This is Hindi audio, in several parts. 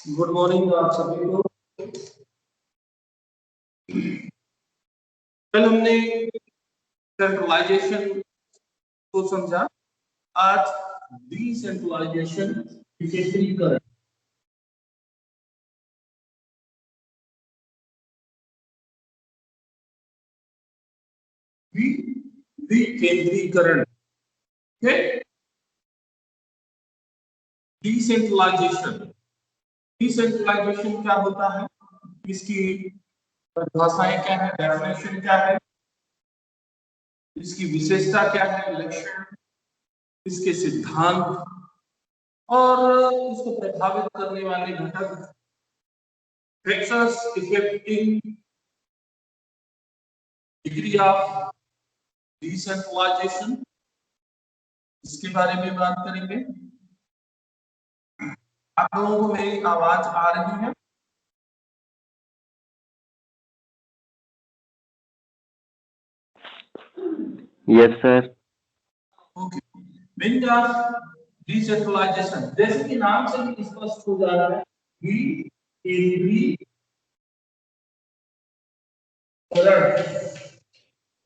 गुड मॉर्निंग आप सभी को। कल हमने सेंट्रलाइजेशन को समझा, आज डिसेंट्रलाइजेशन विकेंद्रीकरण। विकेंद्रीकरण डिसेंट्रलाइजेशन। डिसेंट्रलाइजेशन क्या होता है, इसकी परिभाषाएं क्या है, डेफिनेशन क्या है, इसकी विशेषता क्या है, लक्षण, इसके सिद्धांत और इसको प्रभावित करने वाले घटक, factors affecting degree of decentralisation, इसके बारे में बात करेंगे। आप लोगों को मेरी आवाज आ रही है? Yes sir. Okay. Meaning of decentralisation, जैसे कि नाम से ही स्पष्ट हो जा रहा है, विकेंद्रीकरण।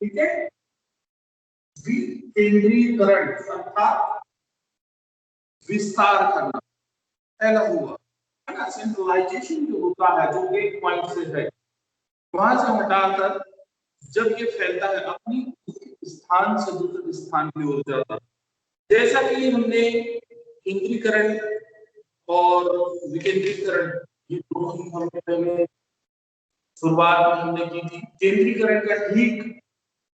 ठीक है, विकेंद्रीकरण अर्थात विस्तार करना, पहला हुआ है ना। सेंट्रलाइजेशन जो होता है, जो एक पॉइंट से है वहां से हटाकर जब ये फैलता है अपनी स्थान से दूसरे स्थान की ओर जाता है। जैसा कि हमने केंद्रीकरण और विकेंद्रीकरण, ये दोनों ही हमने पहले शुरुआत में हमने की थी। केंद्रीकरण का ठीक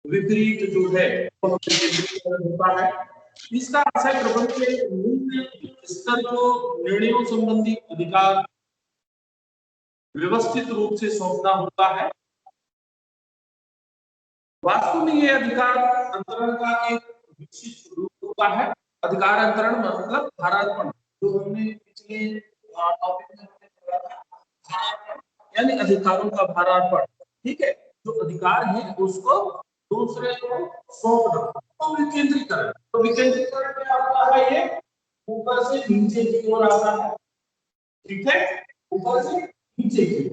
विपरीत जो है वो विकेंद्रीकरण होता है। इसका आशय प्रबंध के निम्न स्तर को निर्णयों संबंधी अधिकार व्यवस्थित रूप से सौंपना होता है। वास्तव में यह अधिकार अंतरण का एक विशिष्ट रूप होता है। अधिकार अंतरण मतलब भारार्पण, जो हमने पिछले टॉपिक में पढ़ा था, यानी अधिकारों का भारार्पण। ठीक है, जो अधिकार है उसको दूसरे को सौंपना, तो विकेंद्रीकरण। तो विकेंद्रीकरण क्या होता है, ये ऊपर से नीचे की ओर आता है। ठीक है, ऊपर से नीचे की,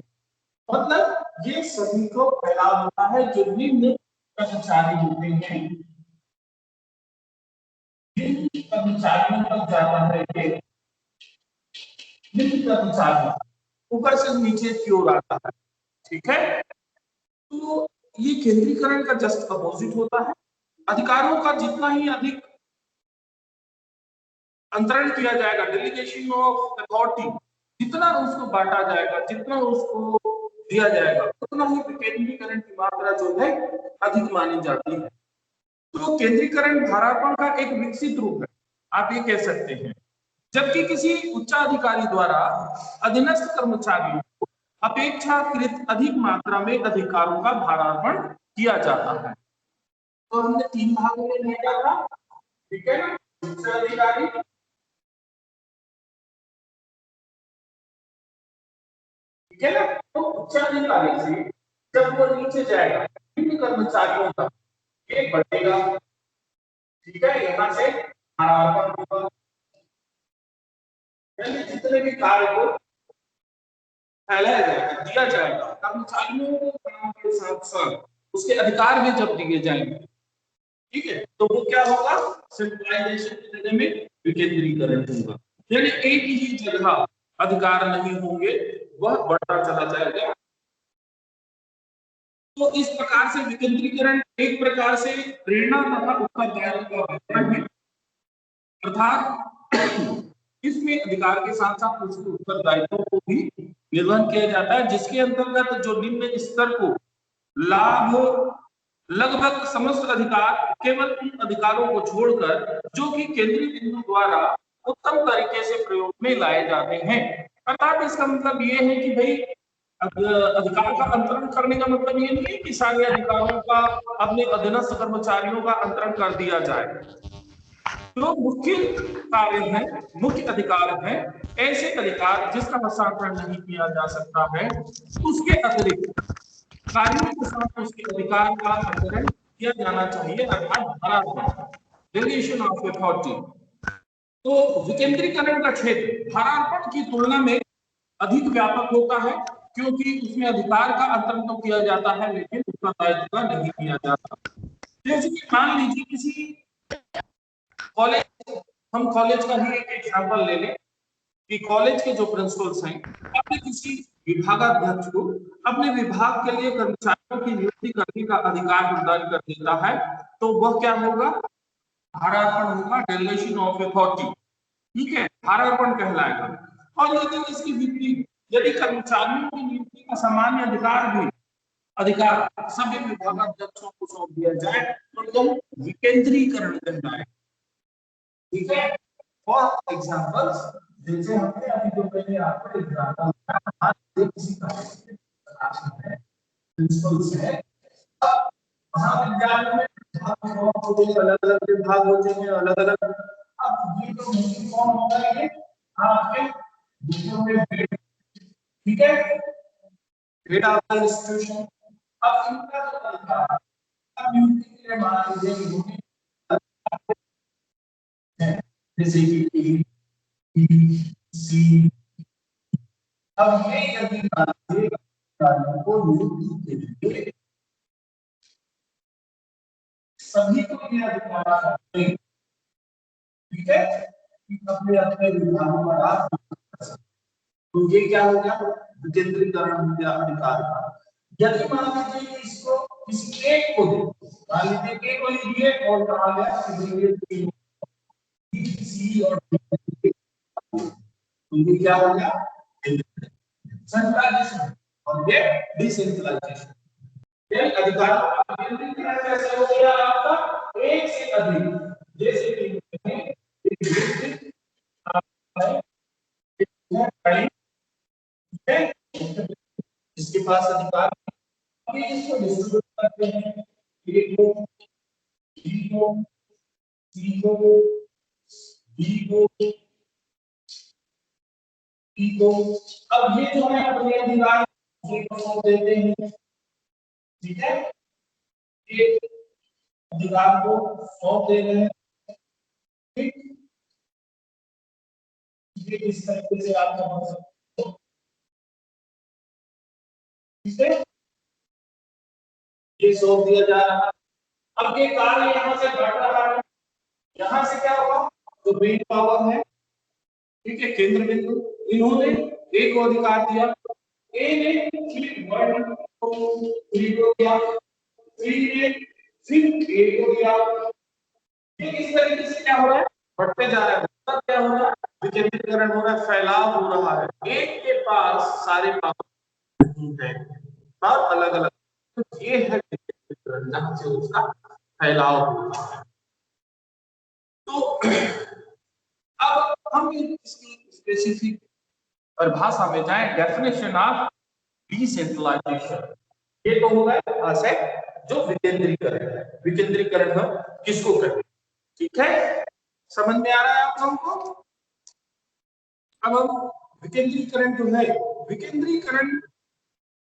मतलब ये सभी को फैलाव होता है। जो निम्न कर्मचारी होते हैं, जिन कर्मचारियों तक जाता है ये निम्न कर्मचारी, ऊपर से नीचे की ओर आता है। ठीक है, तो ये केंद्रीकरण का जस्ट अपोजिट होता है। अधिकारों का जितना ही अधिक अंतरण किया जाएगा, डेलीगेशन ऑफ अथॉरिटी, जितना उसको बांटा जाएगा, जितना उसको दिया जाएगा, उतना ही केंद्रीकरण की मात्रा जो है अधिक मानी जाती है। तो केंद्रीकरण भारार्पण का एक विकसित रूप है, आप ये कह सकते हैं। जबकि किसी उच्चाधिकारी द्वारा अधीनस्थ कर्मचारियों को अपेक्षाकृत अधिक मात्रा में अधिकारों का भारार्पण किया जाता है। तो हमने तीन भागों में देखा था, ठीक है ना। उच्चाधिकारी, ठीक है ना, तो उच्चाधिकारी से जब वो नीचे जाएगा निम्न कर्मचारियों तक, ये बढ़ेगा। ठीक है, यहाँ से भारार्पण होगा, यानी जितने भी कार्य को फैलाया जाएगा, दिया जाएगा कर्मचारियों को काम के साथ साथ उसके अधिकार भी जब दिए जाएंगे, ठीक है, तो वो क्या होगा, सेंट्रलाइजेशन की जगह में विकेंद्रीकरण होगा। यानी एक ही जगह अधिकार नहीं होंगे, वह बढ़ता चला जाएगा। तो इस प्रकार से विकेंद्रीकरण एक प्रकार से प्रेरणा तथा उत्तरदायित्व का वितरण है, अर्थात इसमें अधिकार के साथ साथ उसके उत्तरदायित्वों को भी निर्वहन किया जाता है, जिसके अंतर्गत जो निम्न स्तर को लाभ लगभग समस्त अधिकार केवल उन अधिकारों को छोड़कर जो कि केंद्रीय बिंदु द्वारा उत्तम तरीके से प्रयोग में लाए जाते हैं। अर्थात इसका मतलब ये है कि भाई अधिकार का अंतरण करने का मतलब ये नहीं है कि सारे अधिकारों का अपने अधीनस्थ कर्मचारियों का अंतरण कर दिया जाए। जो मुख्य कार्य है, मुख्य अधिकार है, ऐसे अधिकार जिसका हस्तांतरण नहीं किया जा सकता है, उसके अतिरिक्त कार्यों के साथ उसके अधिकार का अंतरण किया जाना चाहिए, अर्थात डेलीगेशन ऑफ अथॉरिटी। तो विकेंद्रीकरण का क्षेत्र भारार्पण की तुलना में अधिक व्यापक होता है, क्योंकि उसमें अधिकार का अंतरण तो किया जाता है लेकिन उत्तरदायित्व का नहीं किया जाता। जैसे कि मान लीजिए किसी कॉलेज, हम कॉलेज का ही एक एग्जाम्पल ले लें कि कॉलेज के जो प्रिंसिपल्स हैं अपने किसी विभागाध्यक्ष को अपने विभाग के लिए कर्मचारियों की नियुक्ति करने का अधिकार प्रदान कर देता है, तो वह क्या होगा, भारार्पण होगा, डेलीगेशन ऑफ अथॉरिटी। ठीक है, भारार्पण कहलाएगा। और यदि इसकी विपरीत, यदि कर्मचारियों की नियुक्ति का सामान्य अधिकार सभी विभागाध्यक्षों को सौंप दिया जाए तो यह विकेंद्रीकरण कहलाएगा। ठीक है, फॉर एग्जांपल्स, जैसे हमने अभी जो पहले आपको एग्जांपल दिया, किसी का प्रिंसिपल्स है, महाविद्यालय में अलग अलग विभाग होते हैं, अलग अलग। अब ये जो मुख्य कौन होगा, ये आपके विषयों में हेड, ठीक है, हेड ऑफ द इंस्टीट्यूशन। अब इनका जो अधिकार, अब नियुक्ति के लिए मान लीजिए जैसे कि E, C, अब ये यदि अधिकारियों को नियुक्ति के लिए सभी को ये अधिकार है, ठीक है, कि अपने अपने विभागों में राज, तो ये क्या हो गया, विकेंद्रीकरण हो गया अधिकार का। यदि मान लीजिए कि इसको किसी एक को दे, मान लीजिए एक को दिए और कहा गया कि ये सी और डी, तो ये क्या हो गया, सेंट्रलाइजेशन और ये डिसेंट्रलाइजेशन। ये अधिकारों का केंद्रीकरण कैसे हो गया आपका, एक से अधिक, जैसे कि जिसके पास अधिकार, अभी इसको डिस्ट्रीब्यूट करते हैं, ए को, बी को, सी को, डी को, ई को। अब ये जो है अपने अधिकार को सौंप देते हैं, ठीक है, एक अधिकार को सौंप दे रहे हैं, ठीक, ये इस तरीके से आप समझ सकते हो, ठीक है, ये सौंप दिया जा रहा है। अब ये कार्य यहाँ से बढ़ रहा है, यहाँ से क्या होगा, जो मेन पावर है, ठीक है, केंद्र बिंदु, इन्होंने एक को अधिकार दिया, ए ने फिर 1 2 3 को दिया, 3 ने फिर ए को दिया, ठीक, इस तरीके से क्या हो रहा है, बढ़ते जा रहा है। मतलब क्या हो रहा है, विकेंद्रीकरण हो रहा है, फैलाव हो रहा है, एक के पास सारे पावर नहीं है, पर अलग अलग, तो ये है विकेंद्रीकरण, जहां से उसका फैलाव होता है। तो अब हम इसकी स्पेसिफिक परिभाषा में जाएं, डेफिनेशन ऑफ डिसेंट्रलाइजेशन। ये तो होगा भाषा जो विकेंद्रीकरण है, विकेंद्रीकरण हम किसको कहते हैं, ठीक है, समझ में आ रहा है आप लोगों को। अब हम विकेंद्रीकरण जो है, विकेंद्रीकरण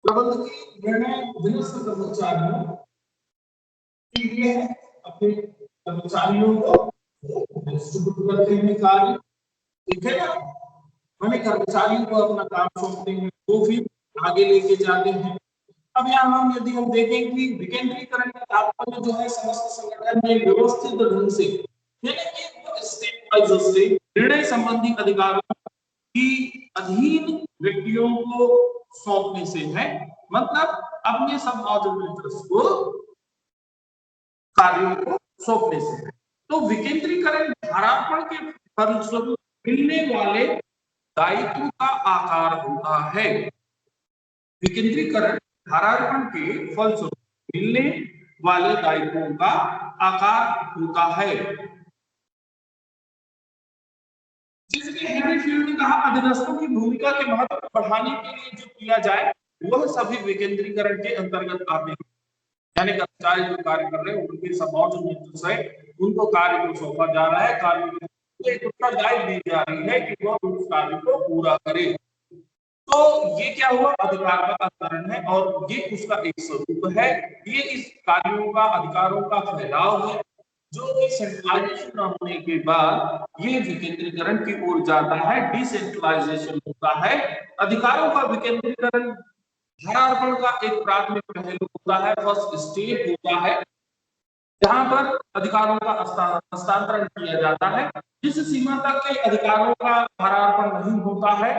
प्रबंधकीय निर्णय निरस्त कर्मचारियों के लिए अपने कर्मचारियों को डिस्ट्रीब्यूट करते हैं कार्य, ठीक है ना, मैंने कर्मचारियों को अपना काम सौंपते हैं, वो फिर आगे लेके जाते हैं। अब यहाँ हम यदि हम देखें कि विकेंद्रीकरण का तात्पर्य जो है, समस्त संगठन में व्यवस्थित ढंग से, यानी कि स्टेप बाय स्टेप निर्णय संबंधी अधिकारों की अधीन व्यक्तियों को सौंपने से है, मतलब अपने सब ऑर्डिनेटर्स को कार्यों को सौंपने से है। तो विकेंद्रीकरण भारार्पण के फलस्वरूप मिलने वाले दायित्व का आकार होता है। विकेंद्रीकरण भारार्पण के फलस्वरूप मिलने वाले दायित्वों का आकार होता है। जिसके हेनरी फील्ड ने कहा, अधीनस्थों की भूमिका के महत्व को बढ़ाने के लिए जो किया जाए वह सभी विकेंद्रीकरण के अंतर्गत आते हैं। यानी कर्मचारी जो कार्य कर रहे हैं उनके सबऑर्डिनेट्स है, उनको कार्य को सौंपा जा रहा है, कार्य को एक उत्तरदायित्व दी जा रही है कि वह उस कार्य को पूरा करे। तो ये क्या हुआ, अधिकार का अंतरण है और ये उसका एक स्वरूप है, ये इस कार्यों का, अधिकारों का फैलाव है। जो कि सेंट्रलाइजेशन होने के बाद ये विकेंद्रीकरण की ओर जाता है, डिसेंट्रलाइजेशन होता है। अधिकारों का विकेंद्रीकरण भारार्पण का एक प्राथमिक पहलू होता है, फर्स्ट स्टेप होता है, जहां पर अधिकारों का हस्तांतरण किया जाता है। जिस सीमा तक के अधिकारों का भारार्पण नहीं होता है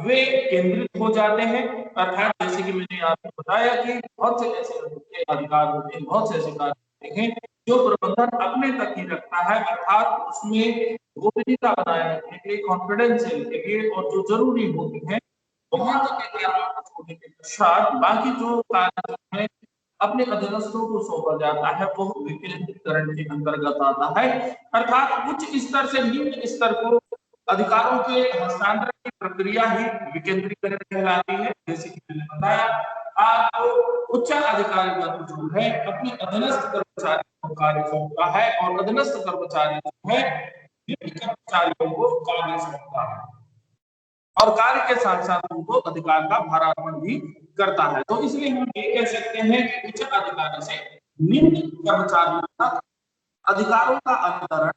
वे केंद्रित हो जाते हैं, अर्थात जैसे कि मैंने आपको बताया कि बहुत से ऐसे अधिकार होते हैं, बहुत से ऐसे कार्य होते हैं जो प्रबंधन अपने तक ही रखता है, अर्थात उसमें गोपनीयता बनाए रखने के लिए, कॉन्फिडेंशियल के लिए और जो जरूरी होती है वहां तक के कार्यों को छोड़ने के पश्चात बाकी जो कार्य है अपने अधीनस्थों को सौंपा जाता है, वो विकेंद्रीकरण के अंतर्गत आता है। अर्थात उच्च स्तर से निम्न स्तर को अधिकारों के हस्तांतरण की प्रक्रिया ही विकेंद्रीकरण कहलाती है। जैसे कि मैंने बताया, आपको उच्च अधिकारी वर्ग जो है अपने अधीनस्थ कर्मचारियों को कार्य सौंपता है और अधीनस्थ कर्मचारी जो है निम्न कर्मचारियों को कार्य सौंपता है और कार्य के साथ साथ उनको अधिकार का भारार्पण भी करता है। तो इसलिए हम ये कह सकते हैं कि उच्च अधिकारी से निम्न कर्मचारियों तक अधिकारों का अंतरण,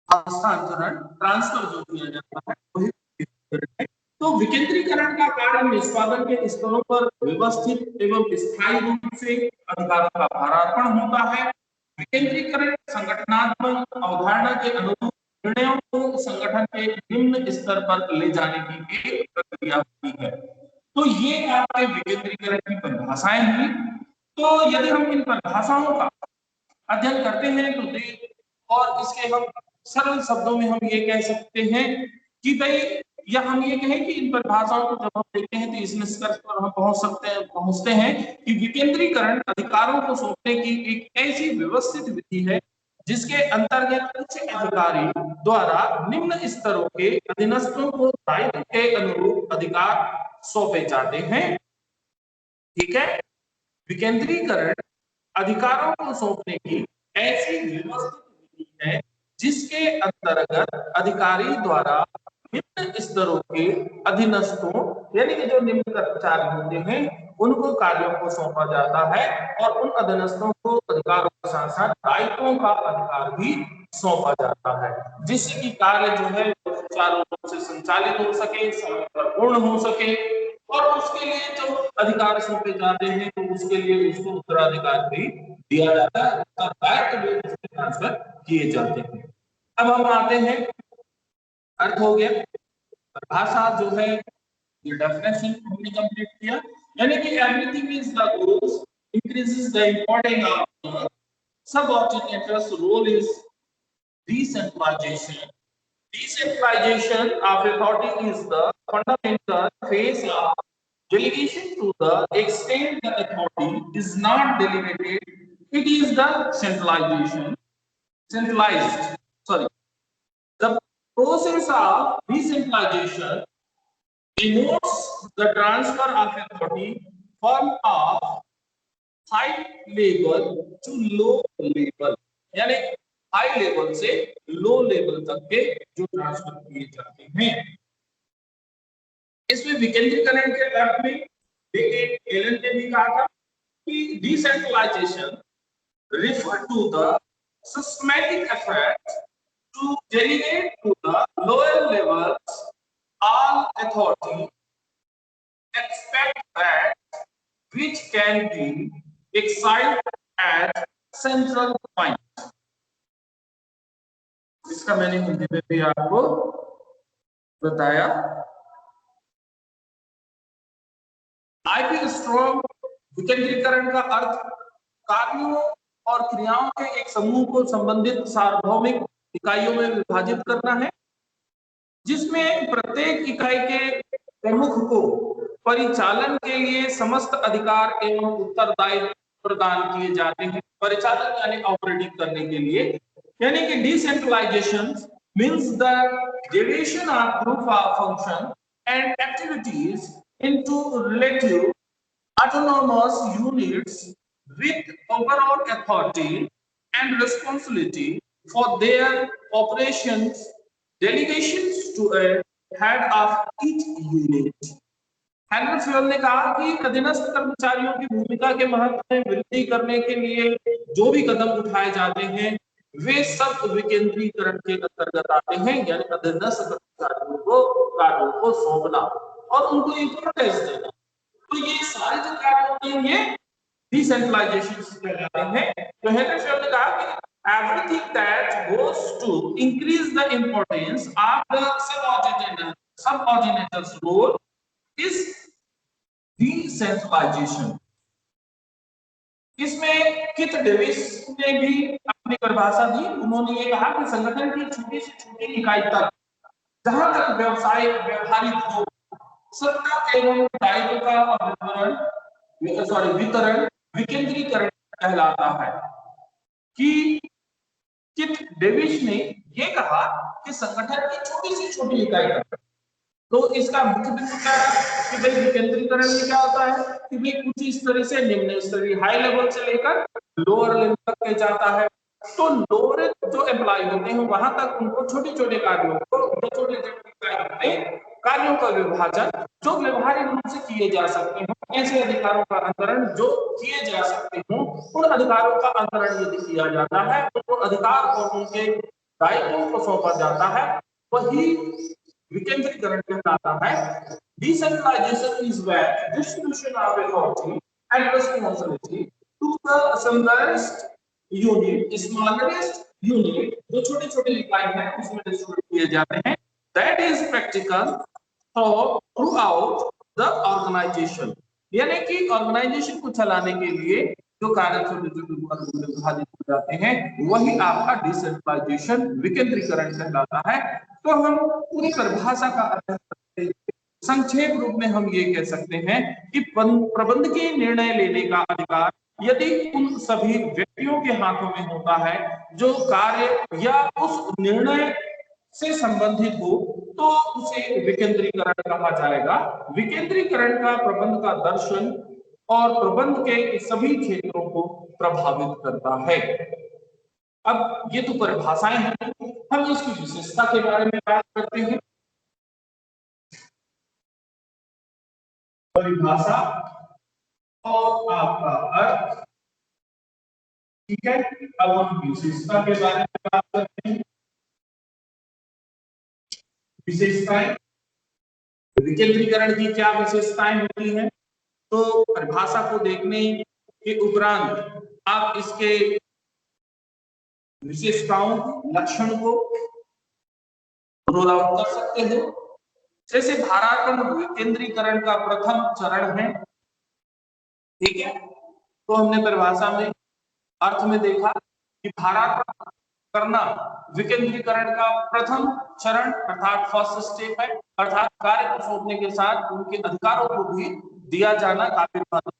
हस्तांतरण, ट्रांसफर जो किया जाता है वही विकेंद्रीकरण है। तो विकेंद्रीकरण का कार्य निष्पादन के स्तरों पर व्यवस्थित एवं स्थायी रूप से अधिकारों का भारार्पण होता है। विकेंद्रीकरण संगठनात्मक अवधारणा के अनुरूप निर्णयों को संगठन के निम्न स्तर पर ले जाने की एक प्रक्रिया होती है। तो ये आपके विकेंद्रीकरण की परिभाषाएं हुई। तो यदि हम इन परिभाषाओं का अध्ययन करते हैं तो देख और इसके हम सरल शब्दों में हम ये कह सकते हैं कि भाई, या हम ये कहें कि इन परिभाषाओं को जब हम देखते हैं तो इस निष्कर्ष पर हम पहुंचते हैं कि विकेंद्रीकरण अधिकारों को सौंपने की एक ऐसी व्यवस्थित विधि है जिसके अंतर्गत उच्च अधिकारी द्वारा निम्न स्तरों के अधीनस्थों को दायित्व के अनुरूप अधिकार सौंपे जाते हैं। ठीक है, विकेंद्रीकरण अधिकारों को सौंपने की ऐसी व्यवस्थित विधि है जिसके अंतर्गत अधिकारी द्वारा निम्न स्तरों के अधीनस्थों यानी कि जो निम्न कर्मचारी होते हैं उनको कार्यों को सौंपा जाता है और उन अधीनस्थों को अधिकारों के साथ साथ दायित्वों का अधिकार भी सौंपा जाता है, जिससे कि कार्य जो है सुचारू रूप से संचालित हो सके, समय पर पूर्ण हो सके और उसके लिए जो अधिकार सौंपे जाते हैं तो उसके लिए उसको उत्तराधिकार भी दिया जाता है, उसका दायित्व भी उसमें ट्रांसफर किए जाते हैं। अब हम आते हैं, अर्थ हो गया, भाषा जो है ये डेफिनेशन हमने कंप्लीट किया, यानी कि everything is the goals increases the importance of subordinates role is decentralization. Decentralization of authority is the fundamental phase of delegation to the extent the authority is not delegated, it is the centralized. Sorry. The process of decentralization denotes the transfer of authority from a high level to low level, यानी हाई लेवल से लो लेवल तक के जो ट्रांसफर किए जाते हैं। इसमें विकेंद्रीकरण के अर्थ में एलन ने भी कहा था कि decentralisation refer to the systematic effort to delegate to the lower levels all authority except that which can be exercised at central point. इसका मैंने हिंदी में भी आपको बताया। आईपी स्ट्रॉन्ग विकेंद्रीकरण का अर्थ कार्यों और क्रियाओं के एक समूह को संबंधित सार्वभौमिक इकाइयों में विभाजित करना है, जिसमें प्रत्येक इकाई के प्रमुख को परिचालन के लिए समस्त अधिकार एवं उत्तरदायित्व प्रदान किए जाते हैं। परिचालन यानी ऑपरेटिंग करने के लिए, यानी कि decentralisation means the division of group of function and activities into relative autonomous units with overall authority and responsibility for their operations, delegations to a head of each unit. Henry Fayol ने कहा कि अधीनस्थ कर्मचारियों की भूमिका के महत्व में वृद्धि करने के लिए जो भी कदम उठाए जाते हैं वे सब विकेंद्रीकरण के अंतर्गत आते हैं, यानी अधीनस्थ कार्यों को सौंपना और उनको इंपॉर्टेंस देना। तो ये सारे जो कार्य होते हैं ये डिसेंट्रलाइजेशन कहलाते हैं। तो हेनरी फेयर ने कहा कि everything that goes to increase the importance of the subordinator's role is decentralization। इसमें किथ डेविस ने भी अपनी परिभाषा दी। उन्होंने ये कहा कि संगठन की छोटी से छोटी इकाई तक जहां तक व्यवसाय व्यवहारिक हो, सत्ता एवं दायित्व का वितरण विकेंद्रीकरण कहलाता है। कि किथ डेविस ने ये कहा कि संगठन की छोटी से छोटी इकाई तक, तो इसका मुख्य बिंदु क्या है कि भाई विकेंद्रीकरण में क्या होता है कि भाई कुछ इस तरह से निम्न स्तरीय हाई लेवल से लेकर लोअर लेवल तक के जाता है। तो लोअर जो एम्प्लॉय होते हैं वहां तक उनको छोटे छोटे कार्यों का विभाजन जो व्यवहारिक रूप से किए जा सकते हैं, ऐसे अधिकारों का अंतरण जो किए जा सकते हैं, उन अधिकारों का अंतरण यदि किया जाता है तो अधिकार और उनके दायित्वों को सौंपा जाता है, वही विकेंद्रीकरण कहलाता है। Decentralization is where distribution of authority and responsibility to the smallest unit जो छोटे छोटे इकाई है उसमें डिस्ट्रीब्यूट किए जाते हैं। That is practical throughout the organization। यानी कि ऑर्गेनाइजेशन को चलाने के लिए जो कार्य छोटे छोटे वर्गों में विभाजित हो जाते हैं वही आपका डिसेंट्रलाइजेशन विकेंद्रीकरण कहलाता है। तो हम पूरी परिभाषा का अध्ययन करते हैं। संक्षेप रूप में हम ये कह सकते हैं कि प्रबंधकीय निर्णय लेने का अधिकार यदि उन सभी व्यक्तियों के हाथों में होता है जो कार्य या उस निर्णय से संबंधित हो तो उसे विकेंद्रीकरण कहा जाएगा। विकेंद्रीकरण का प्रबंध का दर्शन और प्रबंध के सभी क्षेत्रों को प्रभावित करता है। अब ये तो परिभाषाएं हैं, हम इसकी विशेषता के बारे में बात करते हैं। परिभाषा और आपका अर्थ, ठीक है। अब हम विशेषता के बारे में बात करते हैं। विशेषताएं, विकेंद्रीकरण की क्या विशेषताएं होती हैं, तो परिभाषा को देखने के उपरांत आप इसके विशेषताओं लक्षण को रोल आउट कर सकते हो। जैसे भारात्मक विकेंद्रीकरण का प्रथम चरण है, ठीक है। तो हमने परिभाषा में अर्थ में देखा कि भारात्मक करना विकेंद्रीकरण का प्रथम चरण अर्थात फर्स्ट स्टेप है, अर्थात कार्य को सौंपने के साथ उनके अधिकारों को भी दिया जाना काफी महत्वपूर्ण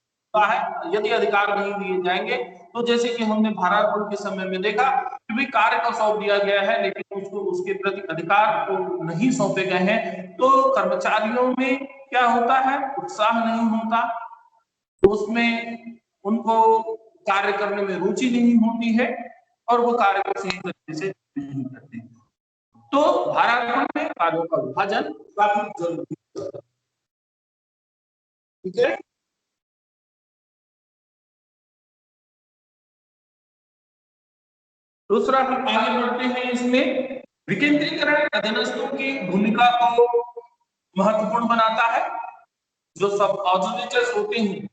है। यदि अधिकार नहीं दिए जाएंगे तो जैसे कि हमने भारात्मक के समय में देखा कि भाई कार्य को सौंप दिया गया है लेकिन उसको उसके प्रति अधिकार को नहीं सौंपे गए हैं तो कर्मचारियों में क्या होता है, उत्साह नहीं होता, उसमें उनको कार्य करने में रुचि नहीं होती है और वो कार्य को सही तरीके से नहीं करते। तो भारात्मक में कार्यों का विभाजन काफी जरूरी है, ठीक है। दूसरा हम आगे बढ़ते हैं, इसमें विकेंद्रीकरण अधीनस्थों की भूमिका को महत्वपूर्ण बनाता है। जो सब ऑर्डिनेटर्स होते हैं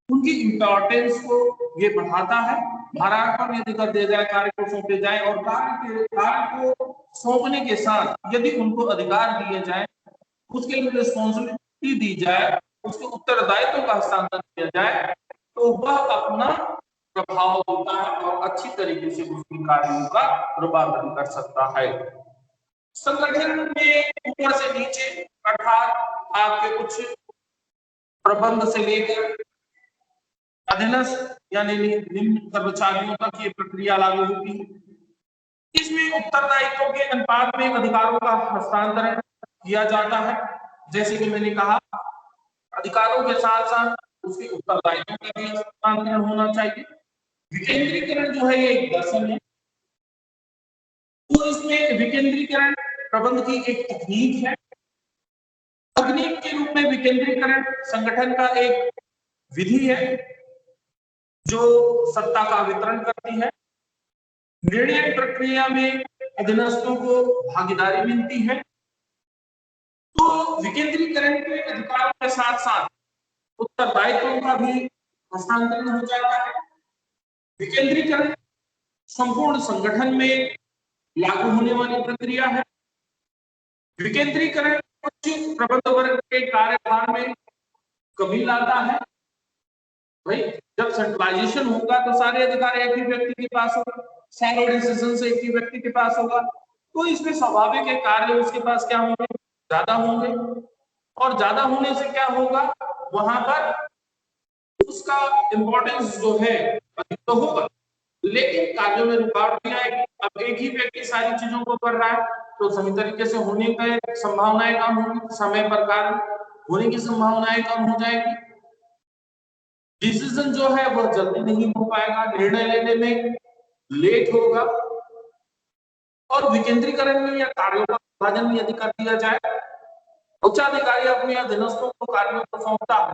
उनकी इंपॉर्टेंस को ये बढ़ाता है। भारात्मक यदि कर दिया जाए, कार्य को सौंपे जाए और कार्य को सौंपने के साथ यदि उनको अधिकार दिए जाए, उसके लिए रिस्पॉन्सिबिलिटी दी जाए, उसके उत्तरदायित्व का हस्तांतरण किया जाए तो वह अपना प्रभाव होता है और अच्छी तरीके से उसकी कार्यों का रूपांतरण कर सकता है। संगठन में ऊपर से नीचे अर्थात आपके कुछ प्रबंध से लेकर अधीनस्थ यानी निम्न कर्मचारियों तक ये प्रक्रिया लागू होती है। इसमें उत्तरदायित्वों के अनुपात में अधिकारों का हस्तांतरण किया जाता है। जैसे कि मैंने कहा, अधिकारों के साथ साथ उसके उत्तरदायित्वों का भी हस्तांतरण होना चाहिए। विकेंद्रीकरण जो है ये एक दर्शन है। तो इसमें विकेंद्रीकरण प्रबंध की एक तकनीक है। तकनीक के रूप में विकेंद्रीकरण संगठन का एक विधि है जो सत्ता का वितरण करती है। निर्णय प्रक्रिया में अधीनस्थों को भागीदारी मिलती है। तो विकेंद्रीकरण के अधिकारों के साथ साथ उत्तरदायित्वों का भी हस्तांतरण हो जाता है। विकेंद्रीकरण संपूर्ण संगठन में लागू होने वाली प्रक्रिया है। विकेंद्रीकरण उच्च प्रबंध वर्ग के कार्यभार में कमी लाता है। भाई जब सेंट्रलाइजेशन होगा तो सारे अधिकार एक ही व्यक्ति के पास होगा, सारे डिसीजन से एक ही व्यक्ति के पास होगा, तो इसमें स्वाभाविक है कार्य उसके पास क्या होंगे, ज्यादा होंगे। और ज्यादा होने से क्या होगा, वहां पर उसका इंपॉर्टेंस जो है अधिक तो होगा, लेकिन कार्यों में रुकावट भी आएगी। अब एक ही व्यक्ति सारी चीजों को कर रहा है तो सही तरीके से होने की संभावनाएं कम होगी, समय पर कार्य होने की संभावनाएं कम हो जाएगी। डिसीजन जो है वह जल्दी नहीं हो पाएगा, निर्णय लेने में लेट होगा। और विकेंद्रीकरण में या कार्यों का विभाजन यदि कर दिया जाए, उच्चाधिकारी अपने अधीनस्थों को कार्यों को सौंपता है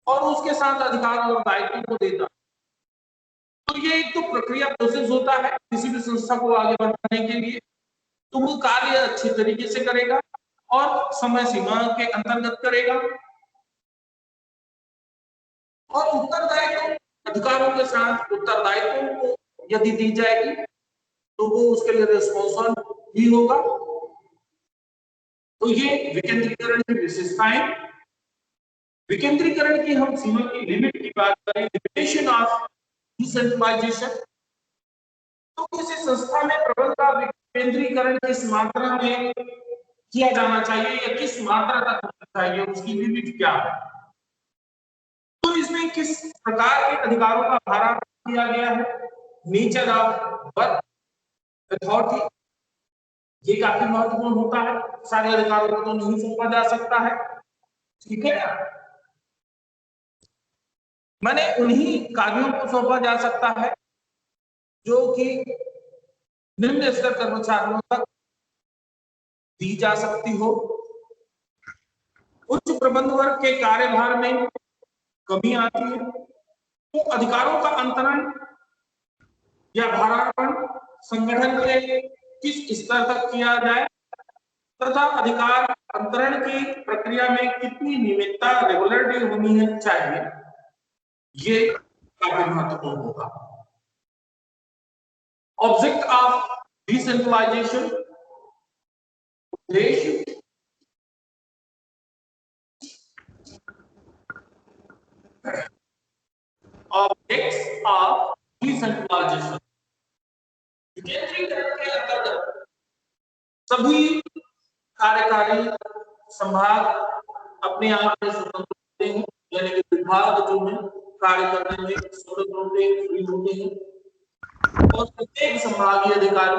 और उसके साथ अधिकार और दायित्व को देता है। तो ये एक तो प्रक्रिया प्रोसेस होता है किसी भी संस्था को आगे बढ़ाने के लिए, तो वो कार्य अच्छे तरीके से करेगा और समय सीमा के अंतर्गत करेगा। और उत्तरदायित्व अधिकारों के साथ उत्तरदायित्वों को यदि दी जाएगी तो वो उसके लिए रिस्पॉन्सिबल भी होगा। तो ये विकेंद्रीकरण की विशेषताएं। विकेंद्रीकरण की हम सीमा की लिमिट की बात करें, लिमिटेशन ऑफ डिसेंट्रलाइजेशन, तो किसी संस्था में प्रबंध का विकेंद्रीकरण किस मात्रा में किया जाना चाहिए या किस मात्रा तक होना चाहिए, उसकी लिमिट क्या है। तो इसमें किस प्रकार के अधिकारों का भारण किया गया है, नेचर ऑफ वर्क अथॉरिटी, ये काफी महत्वपूर्ण होता है। सारे अधिकारों को तो नहीं सौंपा जा सकता है, ठीक है ना, मैंने उन्हीं कार्यों को सौंपा जा सकता है जो कि निम्न स्तर कर्मचारियों तक दी जा सकती हो। उच्च प्रबंध वर्ग के कार्यभार में कमी आती है, तो अधिकारों का अंतरण या भारांकन संगठन के किस स्तर तक किया जाए तथा अधिकार अंतरण की प्रक्रिया में कितनी नियमितता रेगुलरिटी होनी चाहिए, ये काफी महत्वपूर्ण होगा। ऑब्जेक्ट ऑफ डिसेंट्रलाइजेशन, उद्देश्य, ऑब्जेक्ट्स ऑफ डिसेंट्रलाइजेशन, विकेंद्रीकरण के अंतर्गत सभी कार्यकारी संभाग अपने आप में स्वतंत्र होते हैं, यानी कि विभाग जो है कार्य करने में स्वतंत्र होते हैं, फ्री होते हैं। और प्रत्येक संभागीय अधिकारी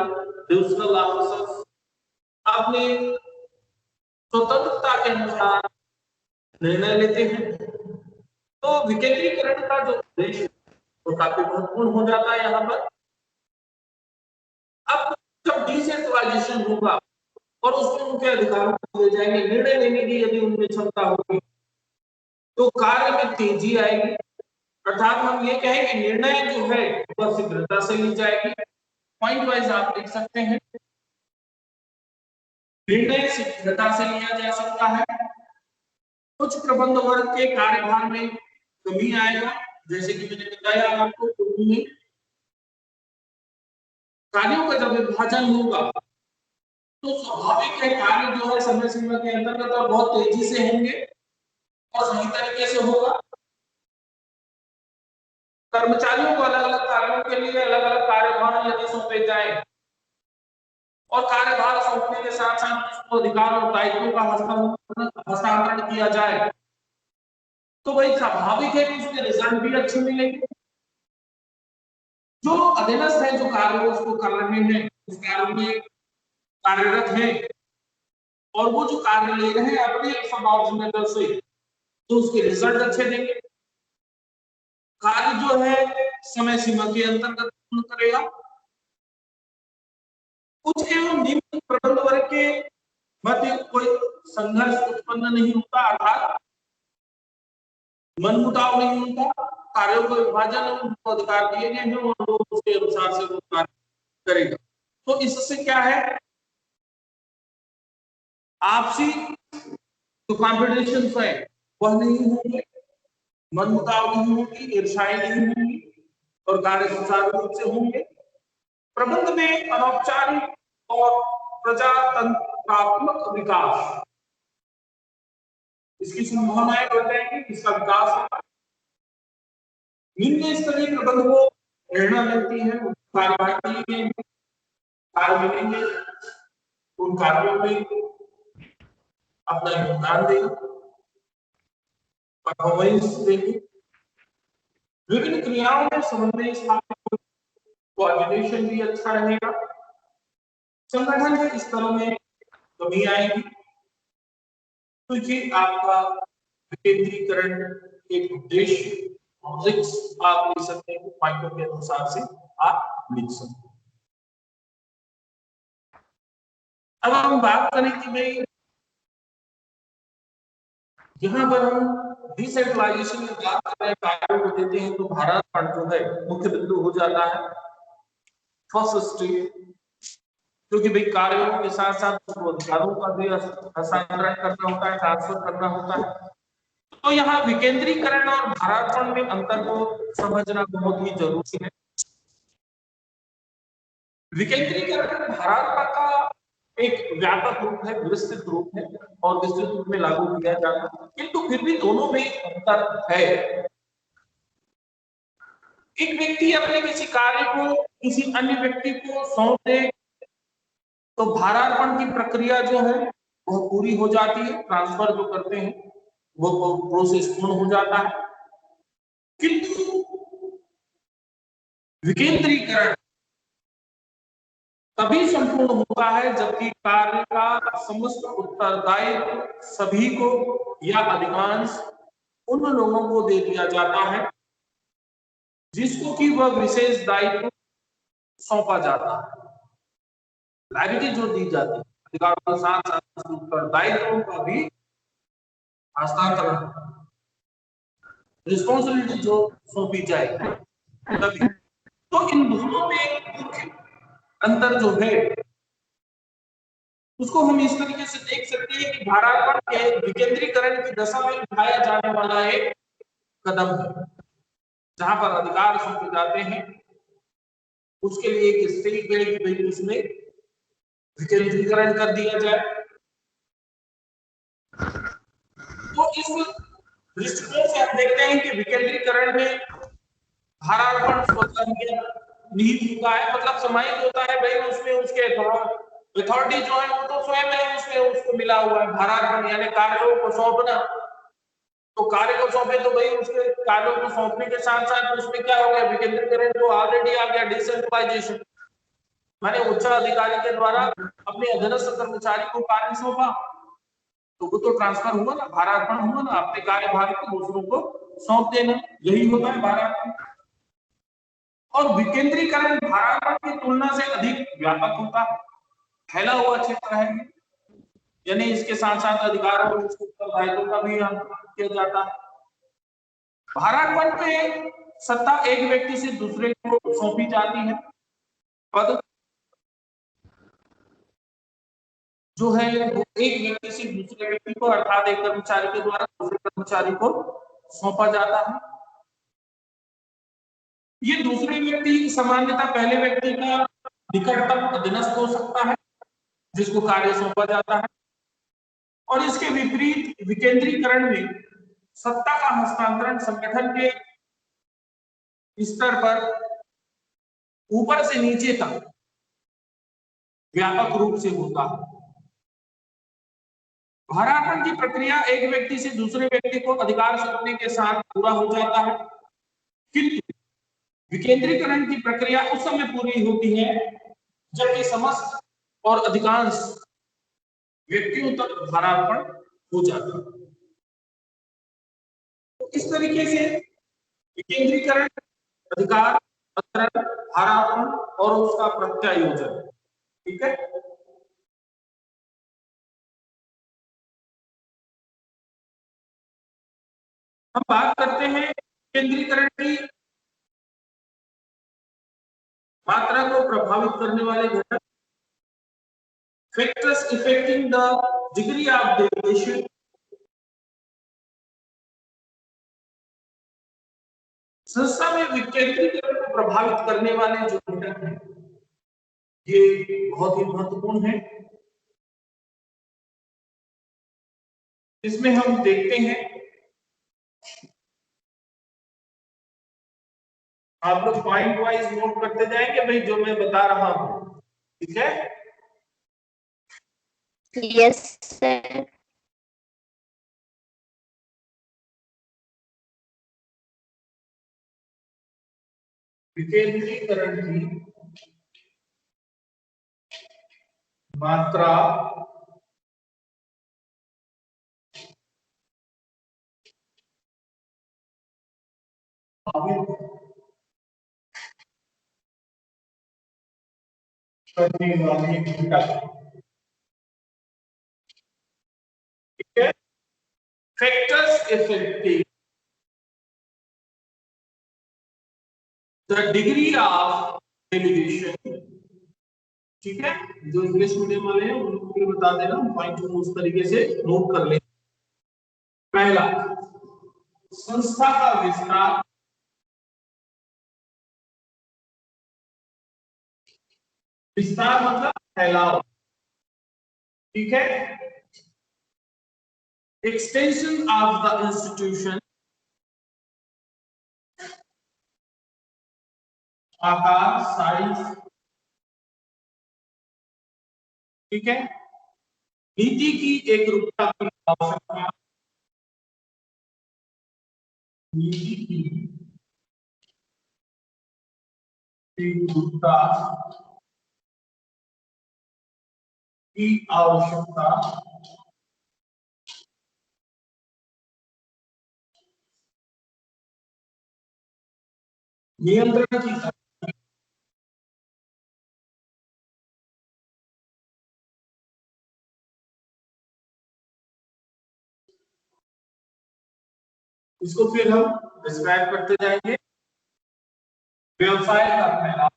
डिविजनल ऑफिसर्स अपने स्वतंत्रता के अनुसार निर्णय लेते हैं। तो विकेंद्रीकरण का जो उद्देश्य वो काफी महत्वपूर्ण हो जाता है यहाँ पर। अब जब डिसेंट्रलाइजेशन होगा और उसमें उनके अधिकारों को ले जाएंगे, निर्णय लेने की यदि उनमें क्षमता होगी तो कार्य में तेजी आएगी। अर्थात हम ये कहें कि निर्णय जो है वह शीघ्रता से ली जाएगी। पॉइंट वाइज आप देख सकते हैं, निर्णय शीघ्रता से लिया जा सकता है। उच्च प्रबंध वर्ग के कार्यभार में कमी आएगा, जैसे कि मैंने बताया आपको, में कार्यों का जब विभाजन होगा तो स्वाभाविक है कार्य जो है समय सीमा के अंतर्गत और बहुत तेजी से होंगे और सही तरीके से होगा। कर्मचारियों को अलग अलग कार्यों के लिए अलग अलग कार्यभार यदि सौंपे जाए और कार्यभार सौंपने के साथ साथ उसको अधिकार और दायित्वों का हस्तांतरण किया जाए तो वही स्वाभाविक है कि उसके रिजल्ट भी अच्छे मिलेंगे। जो अधीनस्थ है, जो कार्य उसको कर रहे हैं, उस कार्य में कार्यरत है और वो जो कार्य ले रहे हैं अपने सबऑर्डिनेटर से, तो उसके रिजल्ट अच्छे देंगे। कार्य जो है समय सीमा के अंतर्गत पूर्ण करेगा। उच्च एवं निम्न प्रबंध वर्ग के मध्य कोई संघर्ष उत्पन्न नहीं होता, अर्थात मनमुटाव नहीं होता। कार्यों का विभाजन उनको अधिकार दिए गए हैं और वो उसके अनुसार से वो कार्य करेगा। तो इससे क्या है, आपसी जो कॉन्फिडेंस है वह नहीं होंगे, मनमुटाव नहीं होगी, ईर्ष्याएं नहीं होंगी और कार्य सुचारू रूप से होंगे। प्रबंध में अनौपचारिक और प्रजातंत्रात्मक विकास, इसकी संभावनाएं बढ़ जाएंगी, इसका विकास होगा। निम्न स्तरीय प्रबंध को प्रेरणा मिलती है, कार्यवाही के लिए कार्य मिलेंगे, उन कार्यों में अपना योगदान देगा, परफॉर्मेंस देंगे, विभिन्न क्रियाओं में समन्वय स्थापित, कोऑर्डिनेशन भी अच्छा रहेगा, संगठन के स्तरों में कमी आएगी। तो ये आपका विकेंद्रीकरण एक उद्देश्य ऑब्जेक्ट्स आप लिख सकते हैं, पॉइंटों के अनुसार से आप लिख सकते हैं। अब हम बात करें कि भाई यहाँ पर हम डिसेंट्रलाइजेशन की बात कर रहे हैं, कार्यों को देते हैं, तो भारत फंड जो है मुख्य बिंदु हो जाता है, फर्स्ट स्टेप, क्योंकि भाई कार्यों के साथ साथ अधिकारों का भी हस्तांतरण करना होता है, ट्रांसफर करना होता है। तो यहाँ विकेंद्रीकरण और भारापण में अंतर को समझना बहुत ही जरूरी है। विकेंद्रीकरण भारापण का एक व्यापक रूप है, विस्तृत रूप है और विस्तृत रूप में लागू किया जाता है, किंतु फिर भी दोनों में अंतर है। एक व्यक्ति अपने किसी कार्य को किसी अन्य व्यक्ति को सौंप दे तो भारापण की प्रक्रिया जो है वह पूरी हो जाती है, ट्रांसफर जो करते हैं वो प्रोसेस पूर्ण हो जाता है। किंतु विकेंद्रीकरण तभी संपूर्ण होता है जबकि कार्य का समस्त उत्तरदायित्व सभी को या अधिकांश उन लोगों को दे दिया जाता है जिसको कि वह विशेष दायित्व सौंपा जाता है। लायबिलिटी जो दी जाती है, अधिकारों के साथ साथ उत्तरदायित्वों का भी हस्तांतरण, रिस्पॉन्सिबिलिटी जो सौंपी जाएगी तभी। तो इन दोनों में मुख्य अंतर जो है उसको हम इस तरीके से देख सकते हैं कि भारापण के विकेंद्रीकरण की दशा में उठाया जाने वाला एक कदम है, जहां पर अधिकार सौंपे जाते हैं उसके लिए एक स्टेज है कि भाई उसमें विकेंद्रीकरण कर दिया जाए। तो इस दृष्टिकोण से हम देखते हैं कि विकेंद्रीकरण में भारापण स्वतः निहित होता है, मतलब समाहित होता है, भाई उसमें उसके अथॉरिटी जो है वो तो स्वयं है, उसमें उसको मिला हुआ है। भारापण यानी कार्यों को सौंपना, तो कार्य को सौंपे तो भाई उसके कार्यों को सौंपने के साथ साथ उसमें क्या हो गया, विकेंद्रीकरण तो ऑलरेडी आ गया, डिसेंट्रलाइजेशन माने उच्च अधिकारी के द्वारा अपने अधीनस्थ कर्मचारी को कार्य सौंपा तो वो तो ट्रांसफर हुआ ना, भारापण हुआ ना, अपने कार्यभार को दूसरों को सौंप देना, यही होता है भारापण। और विकेंद्रीकरण भारापण की तुलना से अधिक व्यापक होता है, फैला हुआ क्षेत्र है, यानी इसके साथ साथ अधिकारों और उत्तरदायित्वों का भी किया जाता है। भारापण पे सत्ता एक व्यक्ति से दूसरे को सौंपी जाती है, पद जो है वो एक व्यक्ति से दूसरे व्यक्ति को अर्थात एक कर्मचारी के द्वारा दूसरे कर्मचारी को सौंपा जाता है। ये दूसरे व्यक्ति की सामान्यतः पहले व्यक्ति का निकटतम अधीनस्थ हो सकता है जिसको कार्य सौंपा जाता है, और इसके विपरीत विकेंद्रीकरण में सत्ता का हस्तांतरण संगठन के स्तर पर ऊपर से नीचे तक व्यापक रूप से होता है। भारापण की प्रक्रिया एक व्यक्ति से दूसरे व्यक्ति को अधिकार सौंपने के साथ पूरा हो जाता है, किंतु विकेंद्रीकरण की प्रक्रिया उस समय पूरी होती है जबकि समस्त और अधिकांश व्यक्तियों तक भारापण हो जाता है। तो इस तरीके से विकेंद्रीकरण, अधिकार अंतरण, भारापण और उसका प्रत्यायोजन, ठीक है। हम बात करते हैं केंद्रीकरण की मात्रा को प्रभावित करने वाले घटक, factors affecting the degree of deviation, संस्था में विकेंद्रीकरण को प्रभावित करने वाले जो घटक हैं ये बहुत ही महत्वपूर्ण है। इसमें हम देखते हैं, आप लोग पॉइंट वाइज नोट करते जाएंगे भाई जो मैं बता रहा हूं, ठीक है? Yes sir. विकेंद्रीकरण की मात्रा करने वाले घटक, ठीक है? Factors affecting the degree of deviation, ठीक है? जो इंग्लिश मीडियम वाले हैं उनको भी बता देना, पॉइंट को उस तरीके से नोट कर लें। पहला, संस्था का विस्तार, विस्तार मतलब फैलाव, ठीक है? एक्सटेंशन ऑफ द इंस्टीट्यूशन, आकार, साइज, ठीक है? नीति की एकरूपता की आवश्यकता, नीति की एकरूपता की आवश्यकता, नियंत्रण की शक्ति, इसको फिर हम डिस्क्राइब करते जाएंगे। व्यवसाय का फैलाव,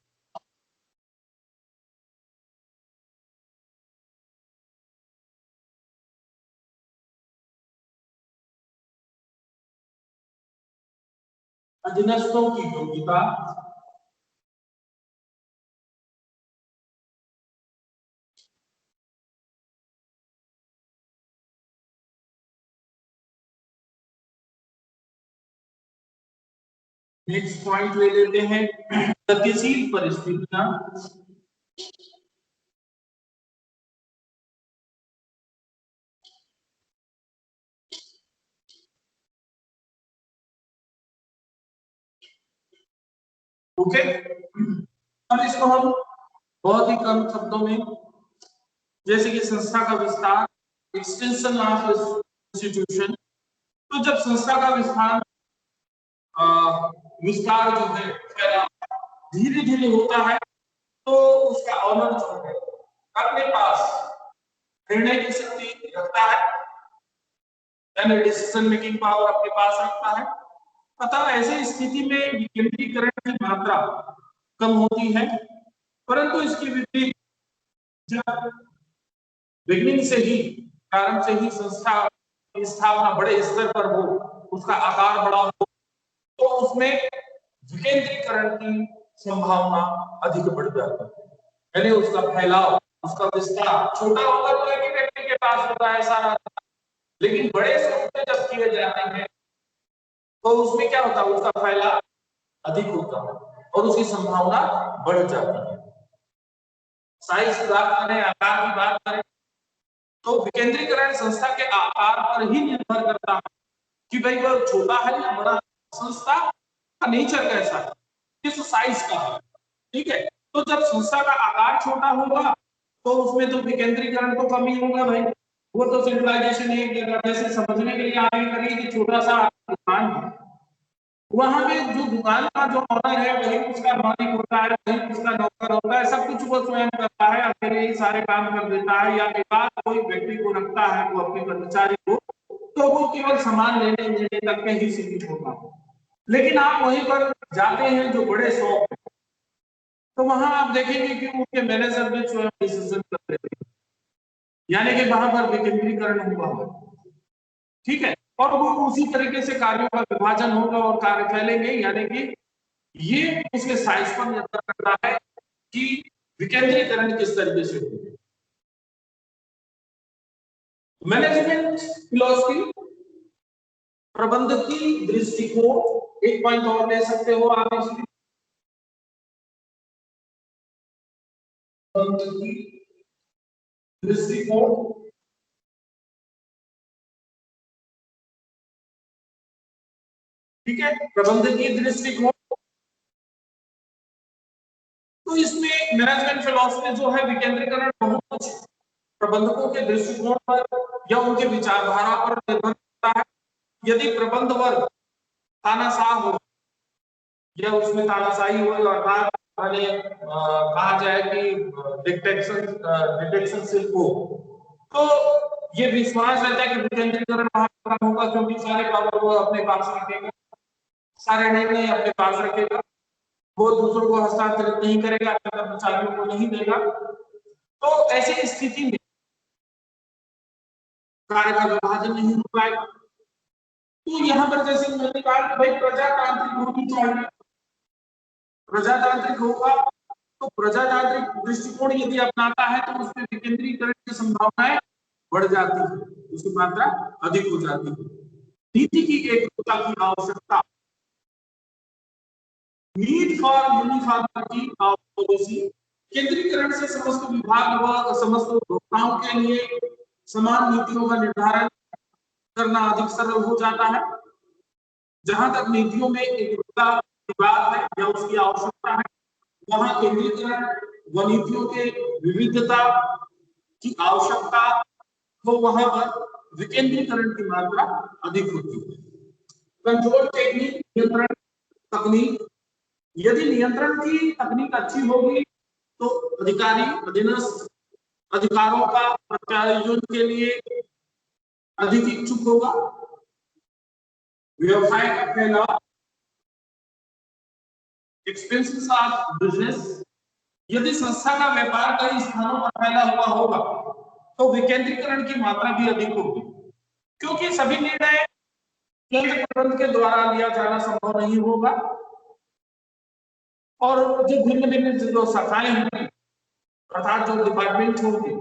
अधीनस्थों की योग्यता, नेक्स्ट पॉइंट ले लेते हैं, गतिशील परिस्थितियां, ओके? अब इसको हम बहुत ही कम शब्दों में, जैसे कि संस्था का विस्तार, एक्सटेंशन ऑफ इंस्टीट्यूशन, तो जब संस्था का विस्तार विस्तार जो है फैलाव धीरे धीरे होता है तो उसका ऑनर जो है अपने पास निर्णय की शक्ति रखता है, यानी डिसीजन मेकिंग पावर अपने पास रखता है। अतः ऐसे स्थिति में विकेंद्रीकरण की मात्रा कम होती है, परंतु इसके विपरीत जब बिगनिंग से ही, प्रारंभ से ही संस्था की स्थापना बड़े स्तर पर हो, उसका आकार बड़ा हो, तो उसमें विकेंद्रीकरण की संभावना अधिक बढ़ जाती है, यानी उसका फैलाव, उसका विस्तार छोटा होगा तो एक ही व्यक्ति के पास होता है सारा, लेकिन बड़े समूह में जब किए जाते हैं तो उसमें क्या होता है, उसका फैलाव अधिक होता है और उसकी संभावना बढ़ जाती है। साइज की बात करें, आकार की बात करें, तो विकेंद्रीकरण संस्था के आकार पर ही निर्भर करता है कि भाई वो छोटा है या बड़ा, संस्था का नेचर कैसा है, किस साइज का है, ठीक है? तो जब संस्था का आकार छोटा होगा तो उसमें तो विकेंद्रीकरण तो कम ही होगा भाई, वो तो सेंट्रलाइजेशन एक जगह, जैसे समझने के लिए आगे करिए कि छोटा सा दुकान है, वहां पे जो दुकान का जो ऑनर है वही उसका मालिक होता है, वही उसका नौकर होता है, सब कुछ वो स्वयं करता है, अकेले ही सारे काम कर देता है, या एकाध कोई व्यक्ति को रखता है वो अपने कर्मचारी को, तो वो केवल सामान लेने देने तक में ही सीमित होता है। लेकिन आप वहीं पर जाते हैं जो बड़े शॉप है, तो वहां आप देखेंगे कि उनके मैनेजर भी स्वयं डिसीजन कर रहे हैं, यानी कि वहां पर विकेंद्रीकरण हुआ है। ठीक है, और वो उसी तरीके से कार्यों का विभाजन होगा और कार्य फैलेंगे, यानी कि ये उसके साइज पर निर्भर करता है कि विकेंद्रीकरण किस तरीके से होगा। मैनेजमेंट फिलॉसफी, प्रबंधकीय दृष्टिकोण, एक पॉइंट और ले सकते हो आप इसमें, प्रबंधकीय दृष्टिकोण। ठीक है, प्रबंधकीय दृष्टिकोण। तो इसमें मैनेजमेंट फिलॉसफी जो है विकेंद्रीकरण बहुत कुछ प्रबंधकों के दृष्टिकोण पर या उनके विचारधारा पर निर्भर करता है। यदि प्रबंध वर्ग तानाशाह हो या उसमें तानाशाही हो, अर्थात माने कहा जाए कि डिटेक्शनशिप हो, तो ये विश्वास रहता है कि विकेंद्रीकरण वहां होगा, क्योंकि सारे पावर वो अपने पास रखेगा, सारे निर्णय अपने पास रखेगा, वो दूसरों को हस्तांतरित नहीं करेगा, कर्मचारियों को नहीं देगा। तो ऐसी स्थिति में कार्य का विभाजन नहीं हो पाएगा। तो यहाँ पर जैसे मैंने कहा कि भाई प्रजातांत्रिक होनी चाहिए, प्रजातांत्रिक होगा तो प्रजातांत्रिक दृष्टिकोण यदि अपनाता है तो उसमें विकेंद्रीकरण की संभावनाएं बढ़ जाती है, उसकी मात्रा अधिक हो जाती है। नीति की एकरूपता की आवश्यकता, need for uniformity of policy, केंद्रीकरण से समस्त विभाग व समस्त उपभोक्ताओं के लिए समान नीतियों का निर्धारण करना अधिक सरल हो जाता है। जहां तक नीतियों में एकरूपता की बात है या उसकी आवश्यकता है, वहां केंद्रीकरण व नीतियों के विविधता की आवश्यकता हो, वहां पर विकेंद्रीकरण की मात्रा अधिक होती है। कंट्रोल टेक्निक, नियंत्रण तकनीक, यदि नियंत्रण की तकनीक अच्छी होगी तो अधिकारी अधीनस्थ अधिकारों का प्रत्यायोजन के लिए अधिक इच्छुक होगा। व्यवसाय का फैलाव, एक्सपेंसेस ऑफ बिजनेस, यदि संस्था का व्यापार कई स्थानों पर फैला हुआ होगा तो विकेंद्रीकरण की मात्रा भी अधिक होगी, क्योंकि सभी निर्णय केंद्र प्रबंध के द्वारा लिया जाना संभव नहीं होगा और जो भिन्न भिन्न जो शाखाएं होंगी अर्थात जो डिपार्टमेंट होंगे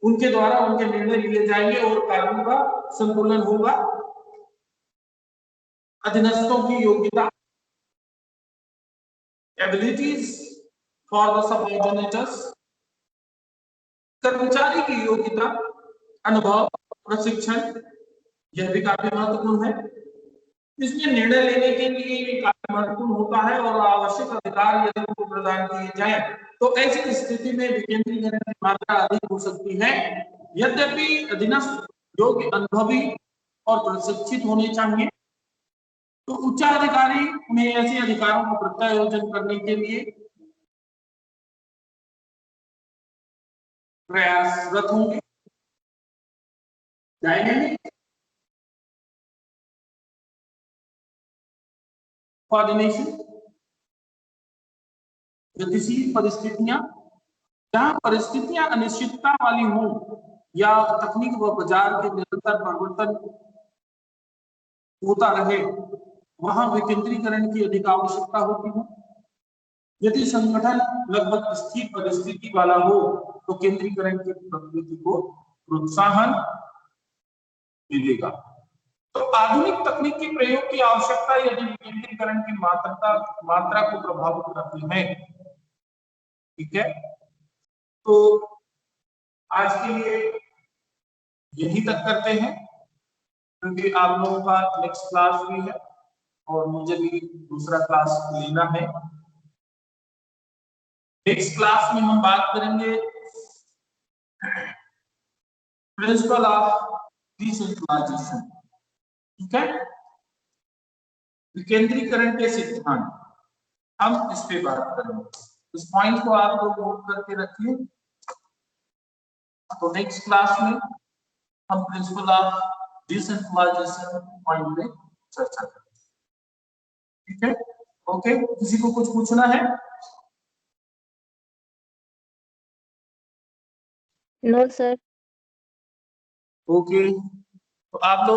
उनके द्वारा उनके निर्णय लिए जाएंगे और कार्यों का संतुलन होगा। अधीनस्थों की योग्यता, एबिलिटीज फॉर द सबऑर्डिनेटर्स, कर्मचारी की योग्यता, अनुभव, प्रशिक्षण, यह भी काफी महत्वपूर्ण है। इसमें निर्णय लेने के लिए ये काफी महत्वपूर्ण होता है और आवश्यक अधिकार यदि उनको प्रदान किए जाए तो ऐसी स्थिति में विकेंद्रीकरण की मात्रा अधिक हो सकती है। यद्यपि अधीनस्थ योग्य, अनुभवी और प्रशिक्षित होने चाहिए, तो उच्चाधिकारी में ऐसे अधिकारों को प्रत्यायोजन करने के लिए प्रयासरत होंगे। डायनेमिक कोऑर्डिनेशन, गतिशील परिस्थितियां, जहां परिस्थितियां अनिश्चितता वाली हों या तकनीक व बाजार के निरंतर परिवर्तन होता रहे, वहां विकेंद्रीकरण की अधिक आवश्यकता होती है। यदि संगठन लगभग स्थिर परिस्थिति वाला हो तो केंद्रीकरण की प्रवृत्ति को प्रोत्साहन मिलेगा। तो आधुनिक तकनीक के प्रयोग की आवश्यकता यदि विकेंद्रीकरण की मात्रा को प्रभावित करती है। ठीक है, तो आज के लिए यही तक करते हैं, क्योंकि आप लोगों का नेक्स्ट क्लास भी है और मुझे भी दूसरा क्लास लेना है। नेक्स्ट क्लास में हम बात करेंगे प्रिंसिपल ऑफ डिसेंट्रलाइजेशन। ठीक है, विकेंद्रीकरण के सिद्धांत, हम इस पे बात करेंगे। इस पॉइंट को आप लोग नोट करके रखिए। तो नेक्स्ट क्लास में हम प्रिंसिपल ऑफ डिसेंट्रलाइजेशन पॉइंट पे चर्चा करेंगे। ठीक है, ओके, किसी को कुछ पूछना है? No sir. ओके, तो आप लोग